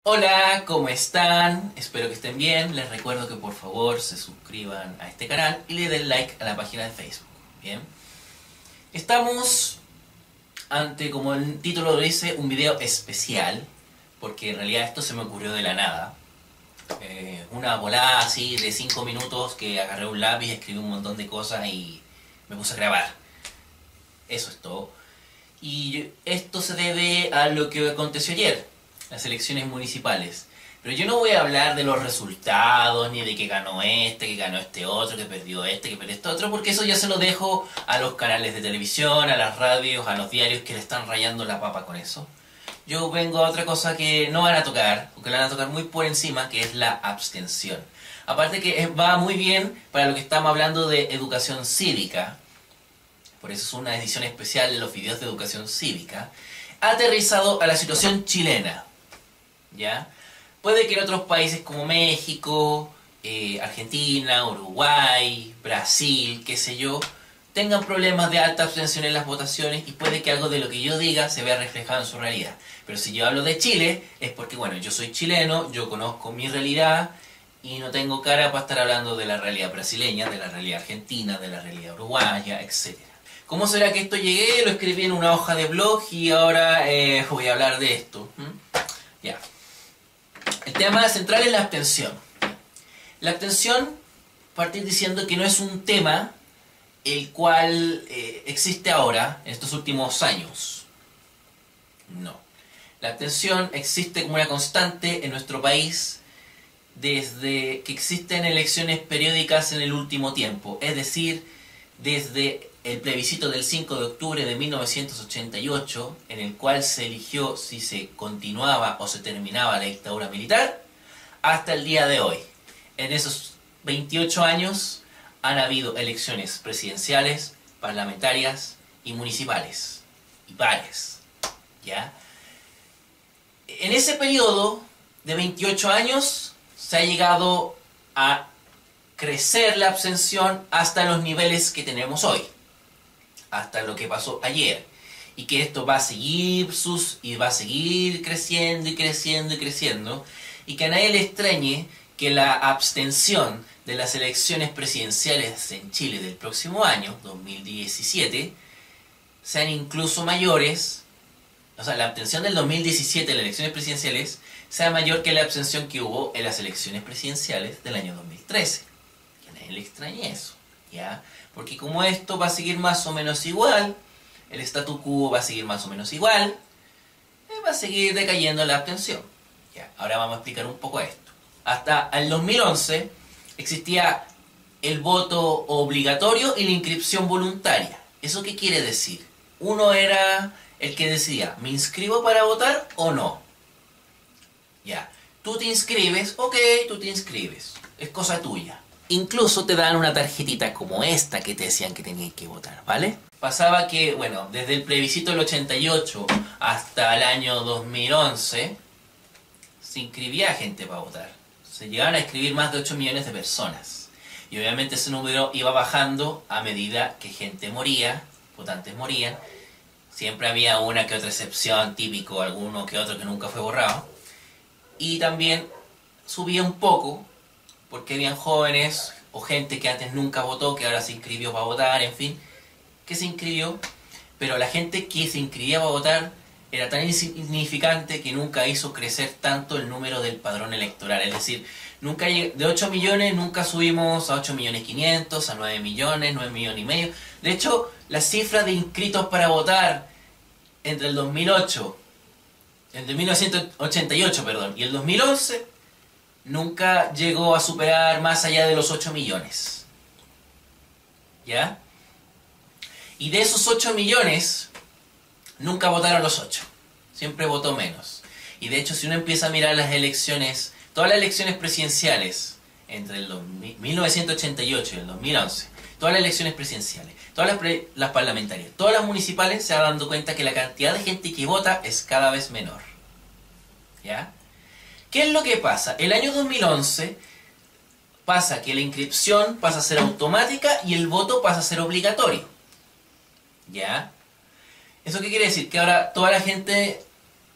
Hola, ¿cómo están? Espero que estén bien. Les recuerdo que por favor se suscriban a este canal y le den like a la página de Facebook. Bien. Estamos ante, como el título lo dice, un video especial, porque en realidad esto se me ocurrió de la nada. Una volada así de 5 minutos que agarré un lápiz, escribí un montón de cosas y me puse a grabar. Eso es todo. Y esto se debe a lo que aconteció ayer, las elecciones municipales. Pero yo no voy a hablar de los resultados, ni de que ganó este otro, que perdió este otro, porque eso ya se lo dejo a los canales de televisión, a las radios, a los diarios que le están rayando la papa con eso. Yo vengo a otra cosa que no van a tocar, o que la van a tocar muy por encima, que es la abstención. Aparte que va muy bien para lo que estamos hablando de educación cívica, por eso es una edición especial de los videos de educación cívica, aterrizado a la situación chilena. ¿Ya? Puede que en otros países como México, Argentina, Uruguay, Brasil, qué sé yo, tengan problemas de alta abstención en las votaciones y puede que algo de lo que yo diga se vea reflejado en su realidad. Pero si yo hablo de Chile, es porque, bueno, yo soy chileno, yo conozco mi realidad y no tengo cara para estar hablando de la realidad brasileña, de la realidad argentina, de la realidad uruguaya, etc. ¿Cómo será que esto llegué? Lo escribí en una hoja de blog y ahora voy a hablar de esto. Ya. El tema central es la abstención. La abstención, partir diciendo que no es un tema el cual existe ahora, en estos últimos años. No. La abstención existe como una constante en nuestro país desde que existen elecciones periódicas en el último tiempo. Es decir, desde el plebiscito del 5 de octubre de 1988, en el cual se eligió si se continuaba o se terminaba la dictadura militar, hasta el día de hoy. En esos 28 años han habido elecciones presidenciales, parlamentarias y municipales. Y pares. ¿Ya? En ese periodo de 28 años se ha llegado a crecer la abstención hasta los niveles que tenemos hoy. Hasta lo que pasó ayer. Y que esto va a seguir y va a seguir creciendo y creciendo y creciendo. Y que a nadie le extrañe que la abstención de las elecciones presidenciales en Chile del próximo año, 2017, sean incluso mayores. O sea, la abstención del 2017 en las elecciones presidenciales sea mayor que la abstención que hubo en las elecciones presidenciales del año 2013. Que a nadie le extrañe eso, ¿ya? Porque como esto va a seguir más o menos igual, el statu quo va a seguir más o menos igual, va a seguir decayendo la abstención. Ya, ahora vamos a explicar un poco esto. Hasta el 2011 existía el voto obligatorio y la inscripción voluntaria. ¿Eso qué quiere decir? Uno era el que decidía, ¿me inscribo para votar o no? Ya, tú te inscribes, ok, tú te inscribes, es cosa tuya. Incluso te dan una tarjetita como esta que te decían que tenías que votar, ¿vale? Pasaba que, bueno, desde el plebiscito del 88 hasta el año 2011 se inscribía gente para votar. Se llegaban a inscribir más de 8 millones de personas. Y obviamente ese número iba bajando a medida que gente moría, votantes morían. Siempre había una que otra excepción, típico, alguno que otro que nunca fue borrado. Y también subía un poco porque habían jóvenes o gente que antes nunca votó, que ahora se inscribió para votar, en fin, que se inscribió, pero la gente que se inscribía para votar era tan insignificante que nunca hizo crecer tanto el número del padrón electoral. Es decir, nunca de 8 millones nunca subimos a 8 millones 500, a 9 millones, 9 millones y medio. De hecho, la cifra de inscritos para votar entre el 2008, entre 1988, perdón, y el 2011 nunca llegó a superar más allá de los 8 millones. ¿Ya? Y de esos 8 millones, nunca votaron los 8. Siempre votó menos. Y de hecho, si uno empieza a mirar las elecciones, todas las elecciones presidenciales, entre el 1988 y el 2011, todas las elecciones presidenciales, todas las parlamentarias, todas las municipales, se van dando cuenta que la cantidad de gente que vota es cada vez menor. ¿Ya? ¿Qué es lo que pasa? El año 2011 pasa que la inscripción pasa a ser automática y el voto pasa a ser obligatorio. ¿Ya? ¿Eso qué quiere decir? Que ahora toda la gente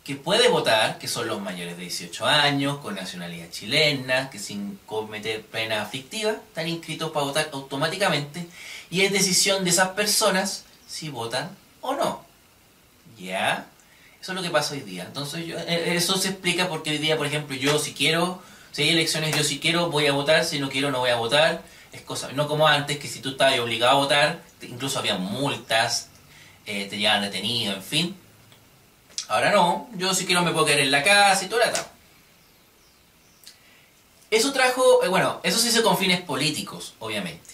que puede votar, que son los mayores de 18 años, con nacionalidad chilena, que sin cometer pena aflictiva, están inscritos para votar automáticamente, y es decisión de esas personas si votan o no. ¿Ya? Eso es lo que pasa hoy día. Entonces, eso se explica porque hoy día, por ejemplo, yo si quiero, si hay elecciones, yo si quiero voy a votar, si no quiero no voy a votar. Es cosa, no como antes, que si tú estabas obligado a votar, incluso había multas, te llevaban detenido, en fin. Ahora no, yo si quiero me puedo quedar en la casa y todo la tal. Eso trajo, bueno, eso se hizo con fines políticos, obviamente.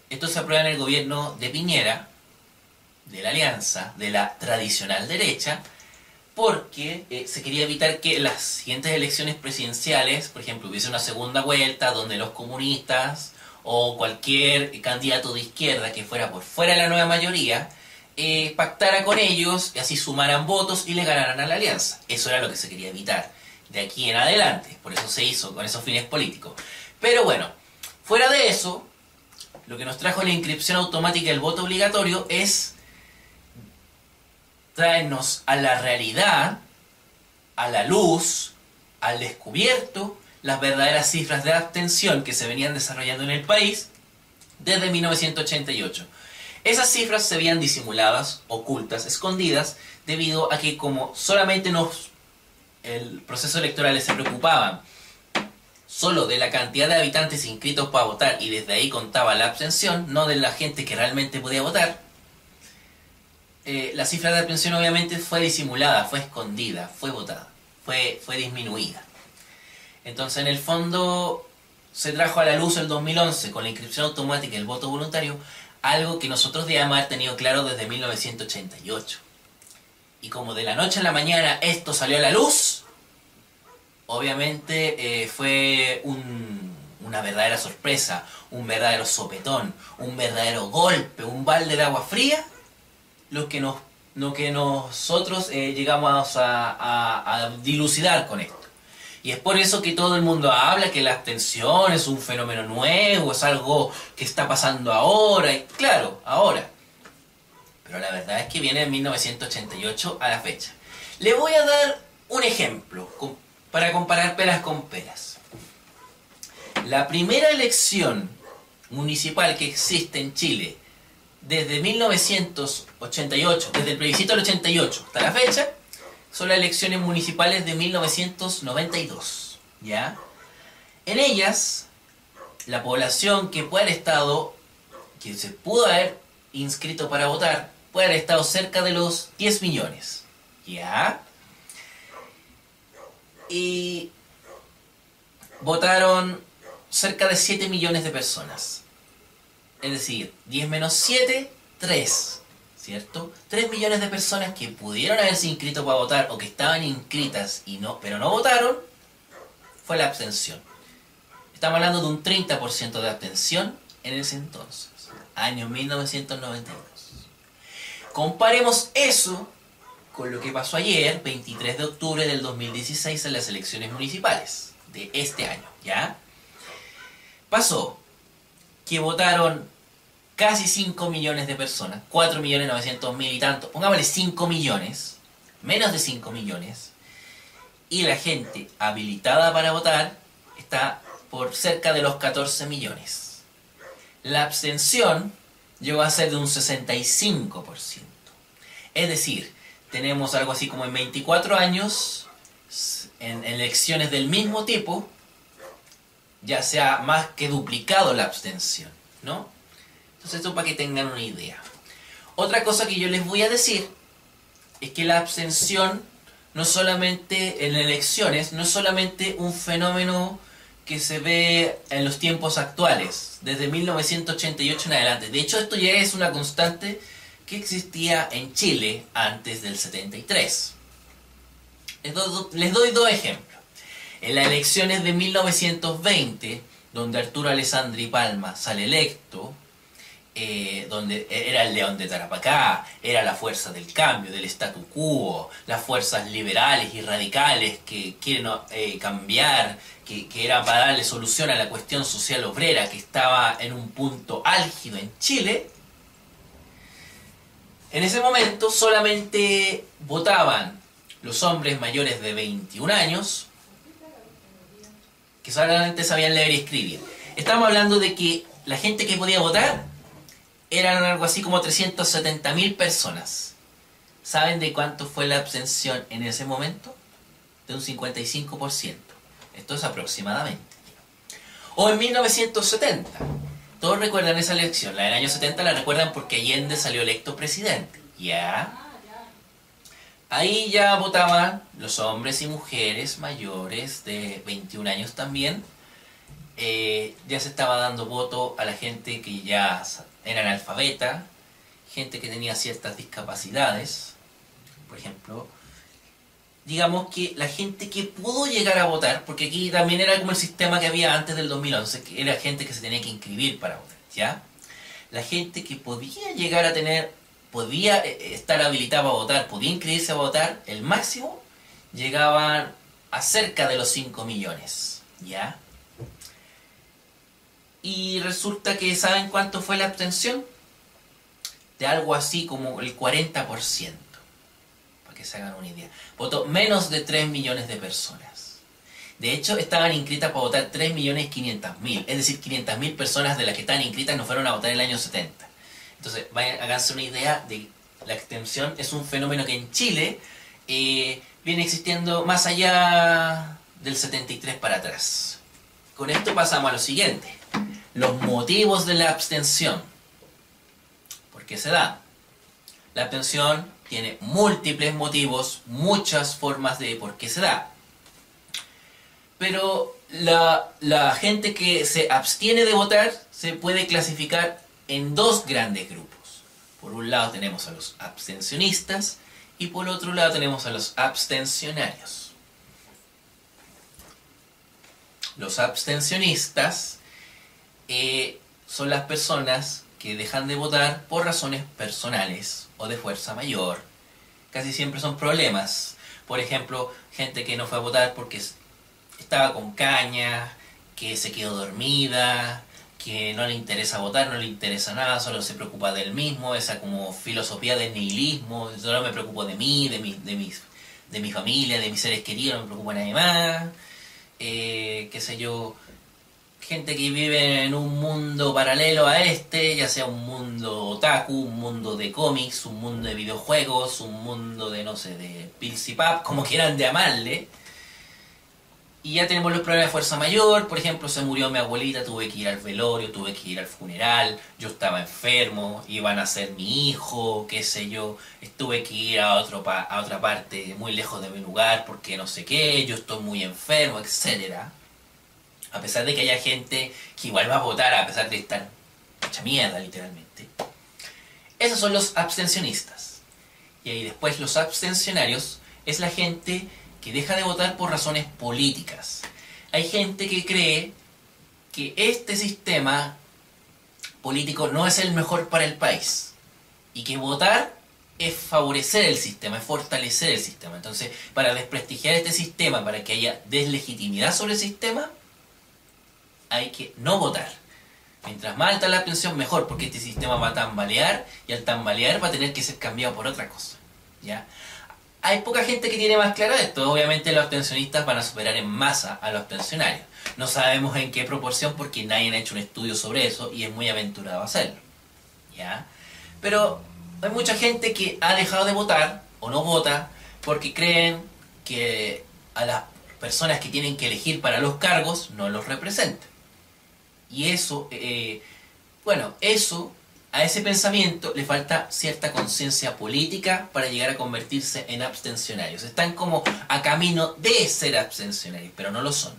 Esto se aprueba en el gobierno de Piñera, de la Alianza, de la tradicional derecha, porque se quería evitar que las siguientes elecciones presidenciales, por ejemplo, hubiese una segunda vuelta donde los comunistas o cualquier candidato de izquierda que fuera por fuera de la nueva mayoría pactara con ellos y así sumaran votos y le ganaran a la alianza. Eso era lo que se quería evitar de aquí en adelante, por eso se hizo con esos fines políticos. Pero bueno, fuera de eso, lo que nos trajo la inscripción automática del voto obligatorio es traernos a la realidad, a la luz, al descubierto, las verdaderas cifras de abstención que se venían desarrollando en el país desde 1988. Esas cifras se veían disimuladas, ocultas, escondidas, debido a que como solamente el proceso electoral se preocupaba solo de la cantidad de habitantes inscritos para votar y desde ahí contaba la abstención, no de la gente que realmente podía votar, la cifra de abstención obviamente fue disimulada, fue escondida, fue votada, fue disminuida. Entonces en el fondo se trajo a la luz el 2011 con la inscripción automática y el voto voluntario, algo que nosotros debíamos haber tenido claro desde 1988. Y como de la noche a la mañana esto salió a la luz, obviamente fue una verdadera sorpresa, un verdadero sopetón, un verdadero golpe, un balde de agua fría, lo que nosotros llegamos a dilucidar con esto. Y es por eso que todo el mundo habla que la abstención es un fenómeno nuevo, es algo que está pasando ahora, y claro, ahora. Pero la verdad es que viene de 1988 a la fecha. Le voy a dar un ejemplo para comparar peras con peras. La primera elección municipal que existe en Chile desde 1988, desde el plebiscito del 88 hasta la fecha, son las elecciones municipales de 1992, ¿ya? En ellas, la población que puede haber estado, que se pudo haber inscrito para votar, puede haber estado cerca de los 10 millones, ¿ya? Y votaron cerca de 7 millones de personas. Es decir, 10 menos 7, 3. ¿Cierto? 3 millones de personas que pudieron haberse inscrito para votar o que estaban inscritas pero no votaron, fue la abstención. Estamos hablando de un 30% de abstención en ese entonces, año 1992. Comparemos eso con lo que pasó ayer, 23 de octubre del 2016, en las elecciones municipales de este año, ¿ya? Pasó que votaron casi 5 millones de personas, 4.900.000 y tanto, pongámosle 5 millones, menos de 5 millones, y la gente habilitada para votar está por cerca de los 14 millones. La abstención llegó a ser de un 65%. Es decir, tenemos algo así como en 24 años, en elecciones del mismo tipo, ya se ha más que duplicado la abstención, ¿no? Entonces esto para que tengan una idea. Otra cosa que yo les voy a decir es que la abstención no solamente en elecciones, no es solamente un fenómeno que se ve en los tiempos actuales, desde 1988 en adelante. De hecho, esto ya es una constante que existía en Chile antes del 73. Les doy dos ejemplos. En las elecciones de 1920, donde Arturo Alessandri Palma sale electo, donde era el León de Tarapacá, era la fuerza del cambio, del statu quo, las fuerzas liberales y radicales que quieren cambiar, que era para darle solución a la cuestión social obrera que estaba en un punto álgido en Chile. En ese momento solamente votaban los hombres mayores de 21 años, que solamente sabían leer y escribir. Estamos hablando de que la gente que podía votar eran algo así como 370.000 personas. ¿Saben de cuánto fue la abstención en ese momento? De un 55%. Esto es aproximadamente. O en 1970. Todos recuerdan esa elección. La del año 70 la recuerdan porque Allende salió electo presidente. ¿Ya? Ahí ya votaban los hombres y mujeres mayores de 21 años también. Ya se estaba dando voto a la gente que ya era analfabeta, gente que tenía ciertas discapacidades. Por ejemplo, digamos que la gente que pudo llegar a votar, porque aquí también era como el sistema que había antes del 2011, que era gente que se tenía que inscribir para votar, ¿ya? La gente que podía llegar a tener, podía estar habilitada para votar, podía inscribirse a votar, el máximo llegaban a cerca de los 5 millones, ¿ya? Y resulta que, ¿saben cuánto fue la abstención? De algo así como el 40%, para que se hagan una idea. Votó menos de 3 millones de personas. De hecho, estaban inscritas para votar 3.500.000, es decir, 500.000 personas de las que estaban inscritas no fueron a votar en el año 70. Entonces, háganse una idea de la abstención. Es un fenómeno que en Chile viene existiendo más allá del 73 para atrás. Con esto pasamos a lo siguiente. Los motivos de la abstención. ¿Por qué se da? La abstención tiene múltiples motivos, muchas formas de por qué se da. Pero la gente que se abstiene de votar se puede clasificar en dos grandes grupos. Por un lado tenemos a los abstencionistas y por otro lado tenemos a los abstencionarios. Los abstencionistas son las personas que dejan de votar por razones personales o de fuerza mayor. Casi siempre son problemas. Por ejemplo, gente que no fue a votar porque estaba con caña, que se quedó dormida, que no le interesa votar, no le interesa nada, solo se preocupa del mismo, esa como filosofía del nihilismo, solo me preocupo de mí, de mi familia, de mis seres queridos, no me preocupa nadie más, qué sé yo, gente que vive en un mundo paralelo a este, ya sea un mundo otaku, un mundo de cómics, un mundo de videojuegos, un mundo de, no sé, de Pills y Pap, como quieran llamarle. Y ya tenemos los problemas de fuerza mayor. Por ejemplo, se murió mi abuelita, tuve que ir al velorio, tuve que ir al funeral, yo estaba enfermo, iban a ser mi hijo, qué sé yo, tuve que ir a otra parte muy lejos de mi lugar porque no sé qué, yo estoy muy enfermo, etcétera. A pesar de que haya gente que igual va a votar a pesar de estar hecha mierda, literalmente. Esos son los abstencionistas. Y ahí después los abstencionarios es la gente que deja de votar por razones políticas. Hay gente que cree que este sistema político no es el mejor para el país y que votar es favorecer el sistema, es fortalecer el sistema. Entonces, para desprestigiar este sistema, para que haya deslegitimidad sobre el sistema, hay que no votar. Mientras más alta la abstención, mejor, porque este sistema va a tambalear y al tambalear va a tener que ser cambiado por otra cosa, ¿ya? Hay poca gente que tiene más claro esto. Obviamente los abstencionistas van a superar en masa a los abstencionarios. No sabemos en qué proporción porque nadie ha hecho un estudio sobre eso y es muy aventurado hacerlo, ¿ya? Pero hay mucha gente que ha dejado de votar o no vota porque creen que a las personas que tienen que elegir para los cargos no los representan. Y eso, a ese pensamiento le falta cierta conciencia política para llegar a convertirse en abstencionarios. Están como a camino de ser abstencionarios, pero no lo son.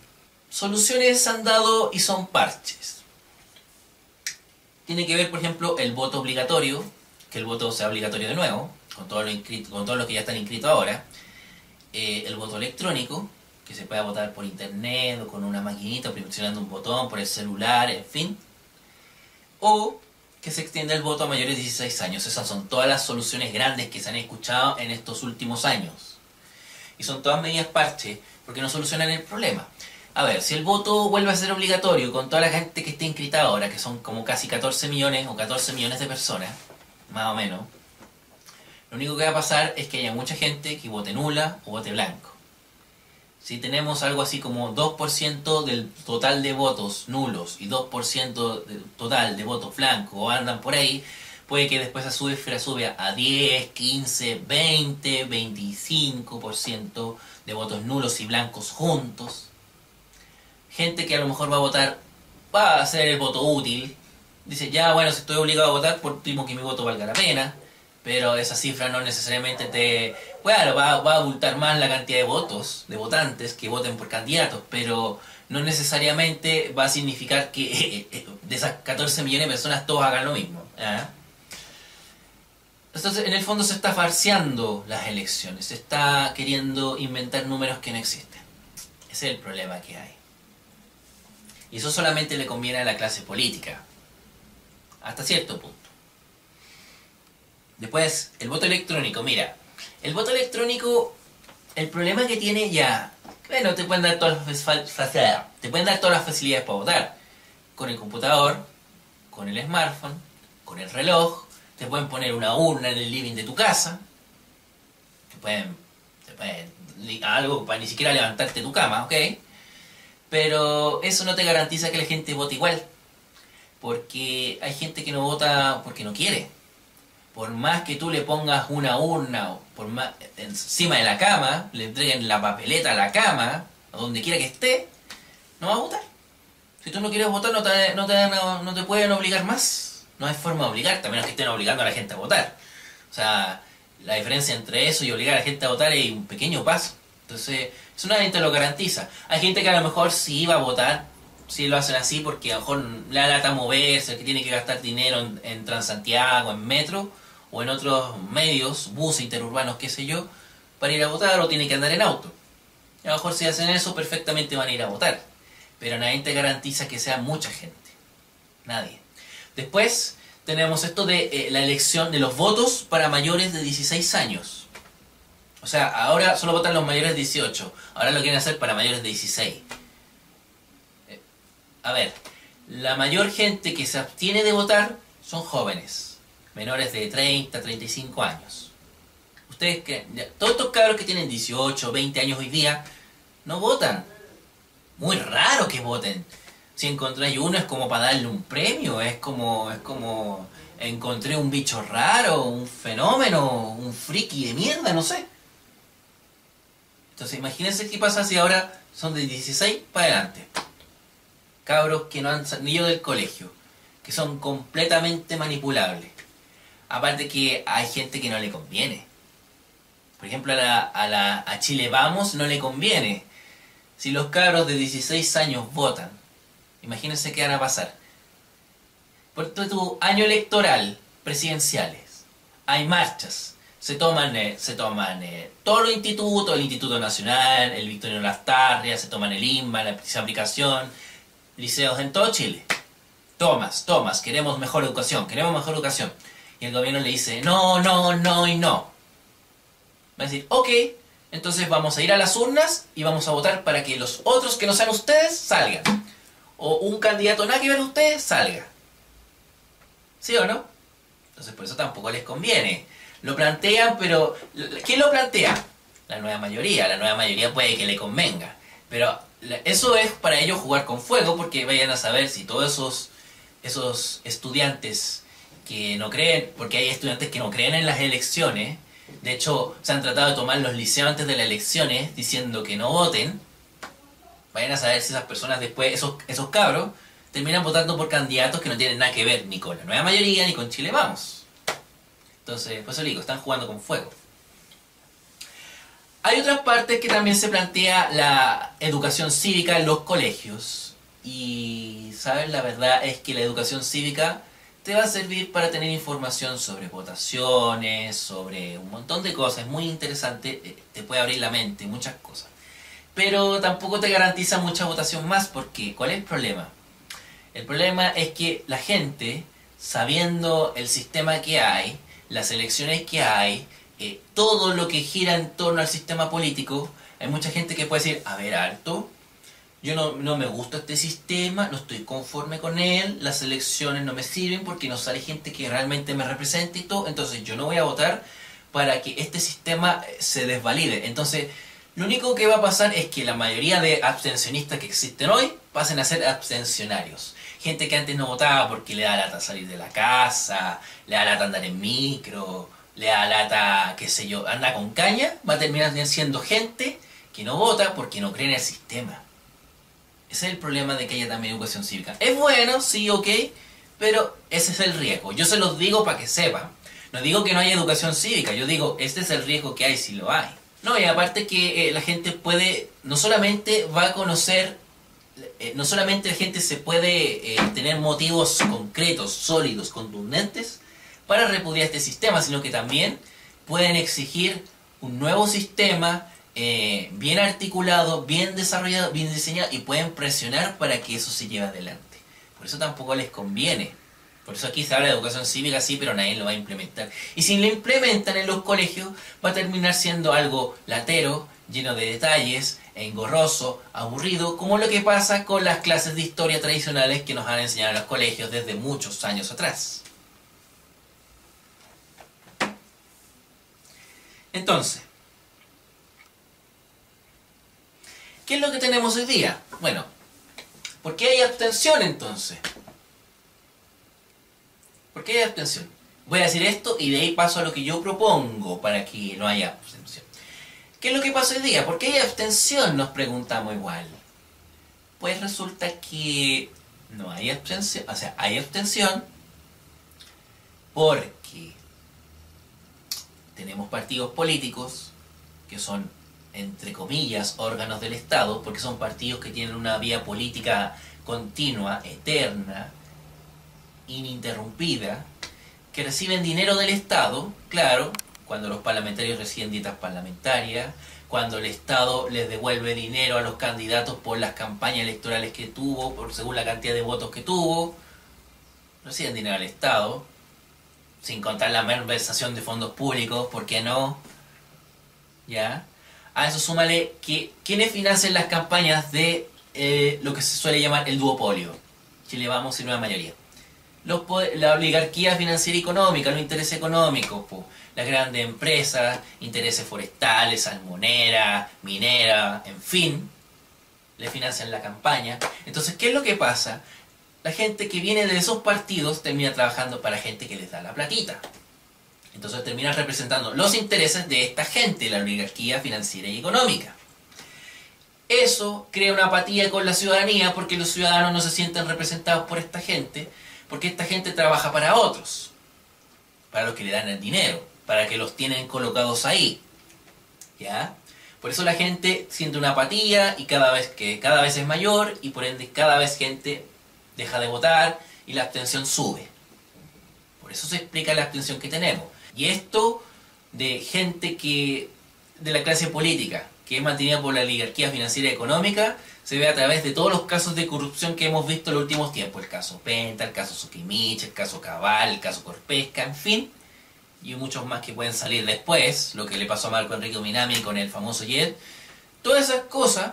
Soluciones han dado y son parches. Tiene que ver, por ejemplo, el voto obligatorio, que el voto sea obligatorio de nuevo, con todos los que ya están inscritos ahora. El voto electrónico, que se pueda votar por internet o con una maquinita, presionando un botón, por el celular, en fin. O que se extienda el voto a mayores de 16 años. Esas son todas las soluciones grandes que se han escuchado en estos últimos años. Y son todas medidas parche, porque no solucionan el problema. A ver, si el voto vuelve a ser obligatorio con toda la gente que esté inscrita ahora, que son como casi 14 millones o 14 millones de personas, más o menos, lo único que va a pasar es que haya mucha gente que vote nula o vote blanco. Si tenemos algo así como 2% del total de votos nulos y 2% del total de votos blancos o andan por ahí, puede que después esa cifra sube a 10, 15, 20, 25% de votos nulos y blancos juntos. Gente que a lo mejor va a votar, va a hacer el voto útil. Dice, ya bueno, si estoy obligado a votar, por último que mi voto valga la pena. Pero esa cifra no necesariamente te... Bueno, va a abultar más la cantidad de votos, de votantes que voten por candidatos, pero no necesariamente va a significar que de esas 14 millones de personas todos hagan lo mismo. ¿Ah? Entonces, en el fondo se está farseando las elecciones, se está queriendo inventar números que no existen. Ese es el problema que hay. Y eso solamente le conviene a la clase política, hasta cierto punto. Después, el voto electrónico. Mira, el voto electrónico, el problema que tiene ya... Bueno, te pueden dar todas las facilidades para votar. Con el computador, con el smartphone, con el reloj. Te pueden poner una urna en el living de tu casa. Te pueden algo para ni siquiera levantarte de tu cama, ¿ok? Pero eso no te garantiza que la gente vote igual. Porque hay gente que no vota porque no quiere. Por más que tú le pongas una urna o por más, encima de la cama, le entreguen la papeleta a la cama, a donde quiera que esté, no va a votar. Si tú no quieres votar, no te pueden obligar más. No hay forma de obligarte, a menos que estén obligando a la gente a votar. O sea, la diferencia entre eso y obligar a la gente a votar es un pequeño paso. Entonces, eso nadie te lo garantiza. Hay gente que a lo mejor sí va a votar, sí lo hacen así porque a lo mejor le da lata moverse, que tiene que gastar dinero en Transantiago, en metro, o en otros medios, buses interurbanos, qué sé yo, para ir a votar, o tiene que andar en auto. A lo mejor si hacen eso, perfectamente van a ir a votar. Pero nadie te garantiza que sea mucha gente. Nadie. Después tenemos esto de la elección de los votos para mayores de 16 años. O sea, ahora solo votan los mayores de 18. Ahora lo quieren hacer para mayores de 16. A ver, la mayor gente que se abstiene de votar son jóvenes. Menores de 30, 35 años. Ustedes que todos estos cabros que tienen 18, 20 años hoy día, no votan. Muy raro que voten. Si encontráis uno es como para darle un premio, es como encontré un bicho raro, un fenómeno, un friki de mierda, no sé. Entonces imagínense qué pasa si ahora son de 16 para adelante. Cabros que no han salido del colegio, que son completamente manipulables. Aparte que hay gente que no le conviene. Por ejemplo, a Chile Vamos no le conviene. Si los cabros de 16 años votan, imagínense qué van a pasar. Por tu año electoral, presidenciales, hay marchas. Se toman todos los institutos, el Instituto Nacional, el Victorino Lastarria, se toman el INBA, la aplicación, liceos en todo Chile. Tomas, queremos mejor educación. Y el gobierno le dice, no y no. Va a decir, ok, entonces vamos a ir a las urnas y vamos a votar para que los otros que no sean ustedes salgan. O un candidato nada que ver a ustedes salga. ¿Sí o no? Entonces por eso tampoco les conviene. Lo plantean, pero ¿quién lo plantea? La nueva mayoría. La nueva mayoría puede que le convenga. Pero eso es para ellos jugar con fuego, porque vayan a saber si todos esos estudiantes que no creen, porque hay estudiantes que no creen en las elecciones, de hecho se han tratado de tomar los liceos antes de las elecciones diciendo que no voten, vayan a saber si esas personas después, esos cabros, terminan votando por candidatos que no tienen nada que ver ni con la nueva mayoría ni con Chile Vamos. Entonces, por eso digo, están jugando con fuego. Hay otras partes que también se plantea la educación cívica en los colegios. Y, ¿sabes? La verdad es que la educación cívica te va a servir para tener información sobre votaciones, sobre un montón de cosas. Es muy interesante, te puede abrir la mente, muchas cosas. Pero tampoco te garantiza mucha votación más, porque ¿cuál es el problema? El problema es que la gente, sabiendo el sistema que hay, las elecciones que hay, todo lo que gira en torno al sistema político, hay mucha gente que puede decir, a ver, alto, yo no me gusta este sistema, no estoy conforme con él, las elecciones no me sirven porque no sale gente que realmente me represente y todo, entonces yo no voy a votar para que este sistema se desvalide. Entonces, lo único que va a pasar es que la mayoría de abstencionistas que existen hoy pasen a ser abstencionarios. Gente que antes no votaba porque le da lata salir de la casa, le da lata andar en micro, le da lata, qué sé yo, anda con caña, va a terminar siendo gente que no vota porque no cree en el sistema. Ese es el problema de que haya también educación cívica. Es bueno, sí, ok, pero ese es el riesgo. Yo se los digo para que sepan. No digo que no haya educación cívica, yo digo, este es el riesgo que hay si lo hay. No, y aparte que la gente puede, no solamente va a conocer, no solamente la gente se puede tener motivos concretos, sólidos, contundentes para repudiar este sistema, sino que también pueden exigir un nuevo sistema bien articulado, bien desarrollado, bien diseñado, y pueden presionar para que eso se lleve adelante. Por eso tampoco les conviene. Por eso aquí se habla de educación cívica, sí, pero nadie lo va a implementar. Y si lo implementan en los colegios, va a terminar siendo algo latero, lleno de detalles, engorroso, aburrido, como lo que pasa con las clases de historia tradicionales que nos han enseñado en los colegios desde muchos años atrás. Entonces, ¿qué es lo que tenemos hoy día? Bueno, ¿por qué hay abstención entonces? ¿Por qué hay abstención? Voy a decir esto y de ahí paso a lo que yo propongo para que no haya abstención. ¿Qué es lo que pasa hoy día? ¿Por qué hay abstención? Nos preguntamos igual. Pues resulta que no hay abstención, o sea, hay abstención porque tenemos partidos políticos que son, entre comillas, órganos del Estado, porque son partidos que tienen una vía política continua, eterna, ininterrumpida, que reciben dinero del Estado, claro, cuando los parlamentarios reciben dietas parlamentarias, cuando el Estado les devuelve dinero a los candidatos por las campañas electorales que tuvo, por según la cantidad de votos que tuvo, reciben dinero al Estado, sin contar la malversación de fondos públicos, ¿por qué no? ¿Ya? A eso súmale que quienes financian las campañas de lo que se suele llamar el duopolio. Chile Vamos y Nueva Mayoría. La oligarquía financiera y económica, los intereses económicos, las grandes empresas, intereses forestales, salmonera, minera, en fin, le financian la campaña. Entonces, ¿qué es lo que pasa? La gente que viene de esos partidos termina trabajando para gente que les da la platita. Entonces termina representando los intereses de esta gente, la oligarquía financiera y económica. Eso crea una apatía con la ciudadanía porque los ciudadanos no se sienten representados por esta gente, porque esta gente trabaja para otros, para los que le dan el dinero, para que los tienen colocados ahí, ¿ya? Por eso la gente siente una apatía y cada vez es mayor y por ende cada vez gente deja de votar y la abstención sube. Por eso se explica la abstención que tenemos. Y esto de gente de la clase política que es mantenida por la oligarquía financiera y económica se ve a través de todos los casos de corrupción que hemos visto en los últimos tiempos. El caso Penta, el caso Sukimich, el caso Cabal, el caso Corpesca, en fin. Y muchos más que pueden salir después. Lo que le pasó a Marco Enrique Minami con el famoso JET. Todas esas cosas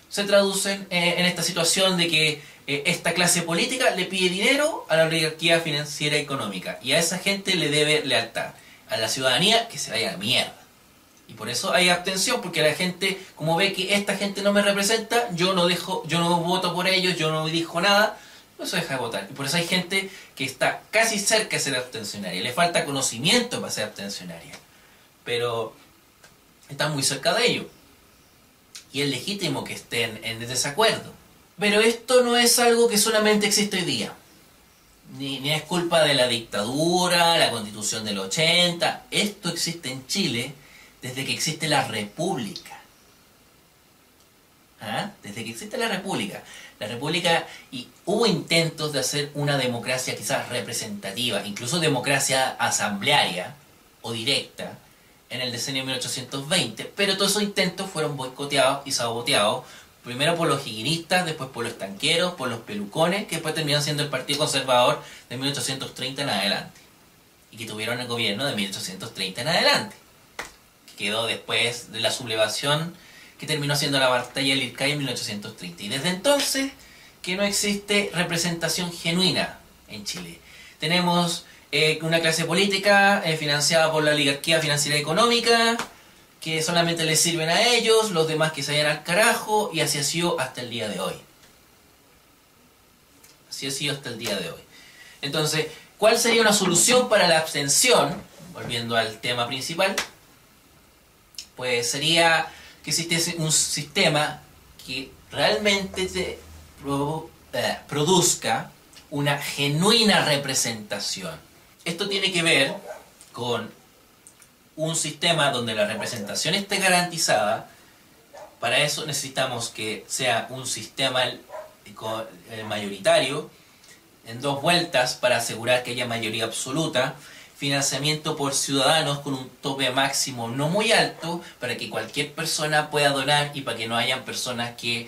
se traducen en esta situación de que esta clase política le pide dinero a la oligarquía financiera y económica. Y a esa gente le debe lealtad. A la ciudadanía que se vaya a la mierda. Y por eso hay abstención, porque la gente, como ve que esta gente no me representa, yo no voto por ellos, yo no dijo nada, pues eso deja de votar. Y por eso hay gente que está casi cerca de ser abstencionaria. Le falta conocimiento para ser abstencionaria. Pero está muy cerca de ello. Y es legítimo que estén en desacuerdo. Pero esto no es algo que solamente existe hoy día. Ni es culpa de la dictadura, la constitución del 80. Esto existe en Chile desde que existe la República. ¿Ah? Desde que existe la República. La República, y hubo intentos de hacer una democracia quizás representativa, incluso democracia asamblearia o directa, en el decenio 1820, pero todos esos intentos fueron boicoteados y saboteados, primero por los higueristas, después por los estanqueros, por los pelucones, que después terminaron siendo el Partido Conservador de 1830 en adelante, y que tuvieron el gobierno de 1830 en adelante, que quedó después de la sublevación que terminó siendo la batalla del Ircay en 1830. Y desde entonces que no existe representación genuina en Chile. Tenemos una clase política financiada por la oligarquía financiera y económica, que solamente les sirven a ellos, los demás que se vayan al carajo, y así ha sido hasta el día de hoy. Así ha sido hasta el día de hoy. Entonces, ¿cuál sería una solución para la abstención? Volviendo al tema principal, pues sería que existiese un sistema que realmente produzca una genuina representación. Esto tiene que ver con un sistema donde la representación esté garantizada. Para eso necesitamos que sea un sistema mayoritario, en 2 vueltas para asegurar que haya mayoría absoluta, financiamiento por ciudadanos con un tope máximo no muy alto para que cualquier persona pueda donar y para que no hayan personas que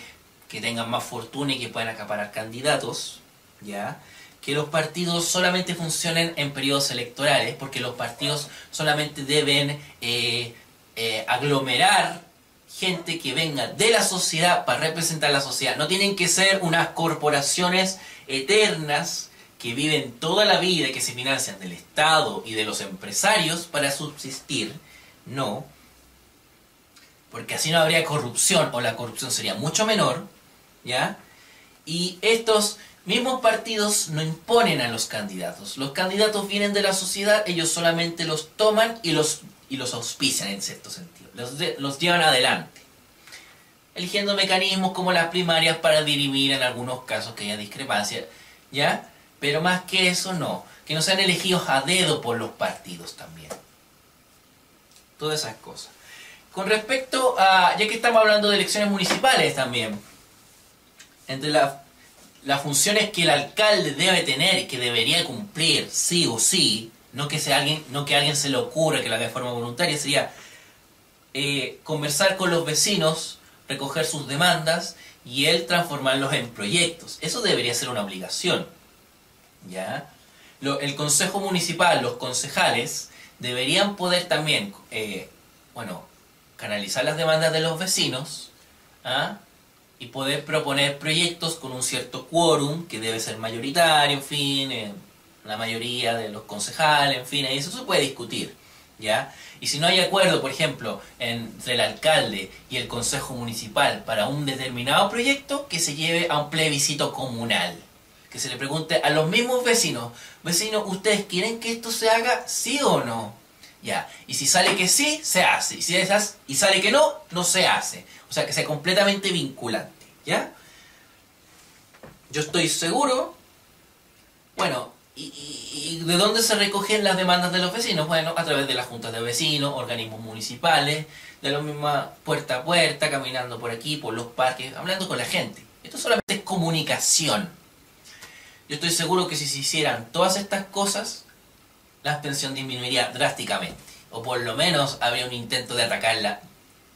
tengan más fortuna y que puedan acaparar candidatos, ¿ya? Que los partidos solamente funcionen en periodos electorales, porque los partidos solamente deben aglomerar gente que venga de la sociedad para representar a la sociedad. No tienen que ser unas corporaciones eternas que viven toda la vida y que se financian del Estado y de los empresarios para subsistir. No, porque así no habría corrupción, o la corrupción sería mucho menor, ¿ya? Y estos mismos partidos no imponen a los candidatos. Los candidatos vienen de la sociedad, ellos solamente los toman y los auspician en cierto sentido. Los llevan adelante, eligiendo mecanismos como las primarias para dirimir en algunos casos que haya discrepancia, ¿ya? Pero más que eso no, que no sean elegidos a dedo por los partidos también. Todas esas cosas. Con respecto a, ya que estamos hablando de elecciones municipales también, entre las funciones que el alcalde debe tener y que debería cumplir sí o sí, no que a alguien se le ocurra que lo haga de forma voluntaria, sería conversar con los vecinos, recoger sus demandas y él transformarlos en proyectos. Eso debería ser una obligación, ¿ya? El consejo municipal, los concejales, deberían poder también, canalizar las demandas de los vecinos, ¿ah? Y poder proponer proyectos con un cierto quórum, que debe ser mayoritario, en fin, la mayoría de los concejales, en fin, eso se puede discutir, ¿ya? Y si no hay acuerdo, por ejemplo, entre el alcalde y el consejo municipal para un determinado proyecto, que se lleve a un plebiscito comunal. Que se le pregunte a los mismos vecinos, ¿ustedes quieren que esto se haga, sí o no? Ya, y si sale que sí, se hace, y sale que no, no se hace. O sea, que sea completamente vinculante, ¿ya? Yo estoy seguro, ¿y de dónde se recogen las demandas de los vecinos? Bueno, a través de las juntas de vecinos, organismos municipales, de la misma puerta a puerta, caminando por aquí, por los parques, hablando con la gente. Esto solamente es comunicación. Yo estoy seguro que si se hicieran todas estas cosas, la abstención disminuiría drásticamente. O por lo menos habría un intento de atacarla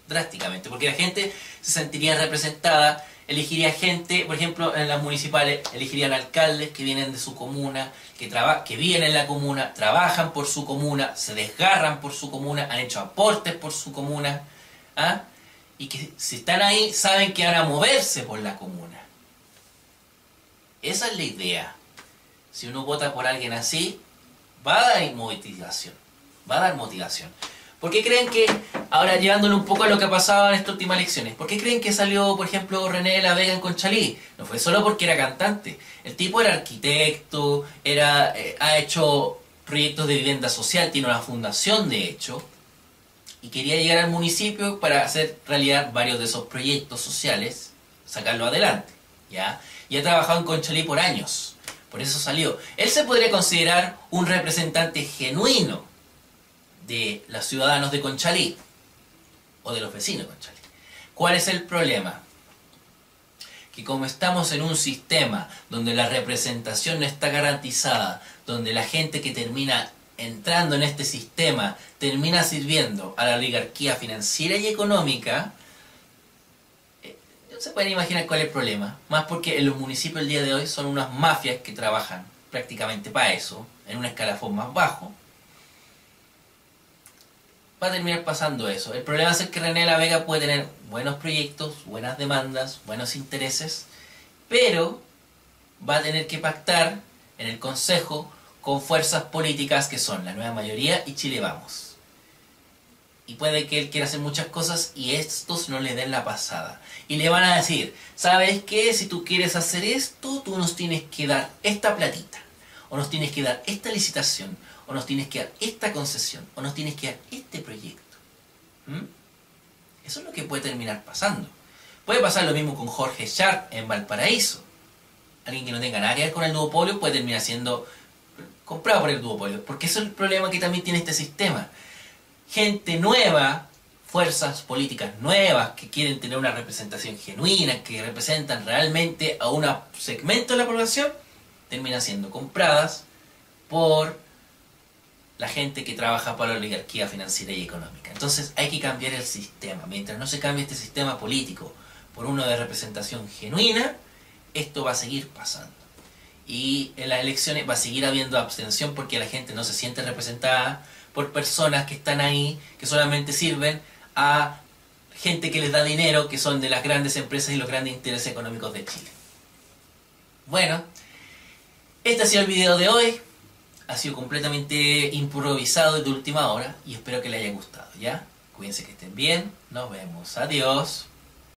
drásticamente. Porque la gente se sentiría representada, elegiría gente, por ejemplo, en las municipales, elegirían alcaldes que vienen de su comuna, que viven en la comuna, trabajan por su comuna, se desgarran por su comuna, han hecho aportes por su comuna, ¿ah? Y que si están ahí, saben que van a moverse por la comuna. Esa es la idea. Si uno vota por alguien así, va a dar motivación. Va a dar motivación. ¿Por qué creen que, ahora llevándolo un poco a lo que ha pasado en estas últimas elecciones, por qué creen que salió, por ejemplo, René de la Vega en Conchalí? No fue solo porque era cantante. El tipo era arquitecto, ha hecho proyectos de vivienda social, tiene una fundación de hecho, y quería llegar al municipio para hacer realidad varios de esos proyectos sociales, sacarlo adelante, ¿ya? Y ha trabajado en Conchalí por años. Por eso salió. Él se podría considerar un representante genuino de los ciudadanos de Conchalí o de los vecinos de Conchalí. ¿Cuál es el problema? Que como estamos en un sistema donde la representación no está garantizada, donde la gente que termina entrando en este sistema termina sirviendo a la oligarquía financiera y económica, se pueden imaginar cuál es el problema. Más porque en los municipios el día de hoy son unas mafias que trabajan prácticamente para eso, en un escalafón más bajo. Va a terminar pasando eso. El problema es que René de la Vega puede tener buenos proyectos, buenas demandas, buenos intereses, pero va a tener que pactar en el consejo con fuerzas políticas que son la nueva mayoría y Chile Vamos. Y puede que él quiera hacer muchas cosas y estos no le den la pasada. Y le van a decir, ¿sabes qué? Si tú quieres hacer esto, tú nos tienes que dar esta platita. O nos tienes que dar esta licitación. O nos tienes que dar esta concesión. O nos tienes que dar este proyecto. ¿Mm? Eso es lo que puede terminar pasando. Puede pasar lo mismo con Jorge Sharp en Valparaíso. Alguien que no tenga nada que ver con el duopolio puede terminar siendo comprado por el duopolio. Porque eso es el problema que también tiene este sistema. Gente nueva, fuerzas políticas nuevas que quieren tener una representación genuina, que representan realmente a un segmento de la población, terminan siendo compradas por la gente que trabaja para la oligarquía financiera y económica. Entonces hay que cambiar el sistema. Mientras no se cambie este sistema político por uno de representación genuina, esto va a seguir pasando. Y en las elecciones va a seguir habiendo abstención porque la gente no se siente representada por personas que están ahí, que solamente sirven a gente que les da dinero, que son de las grandes empresas y los grandes intereses económicos de Chile. Bueno, este ha sido el video de hoy. Ha sido completamente improvisado y de última hora y espero que les haya gustado, ¿ya? Cuídense, que estén bien. Nos vemos. Adiós.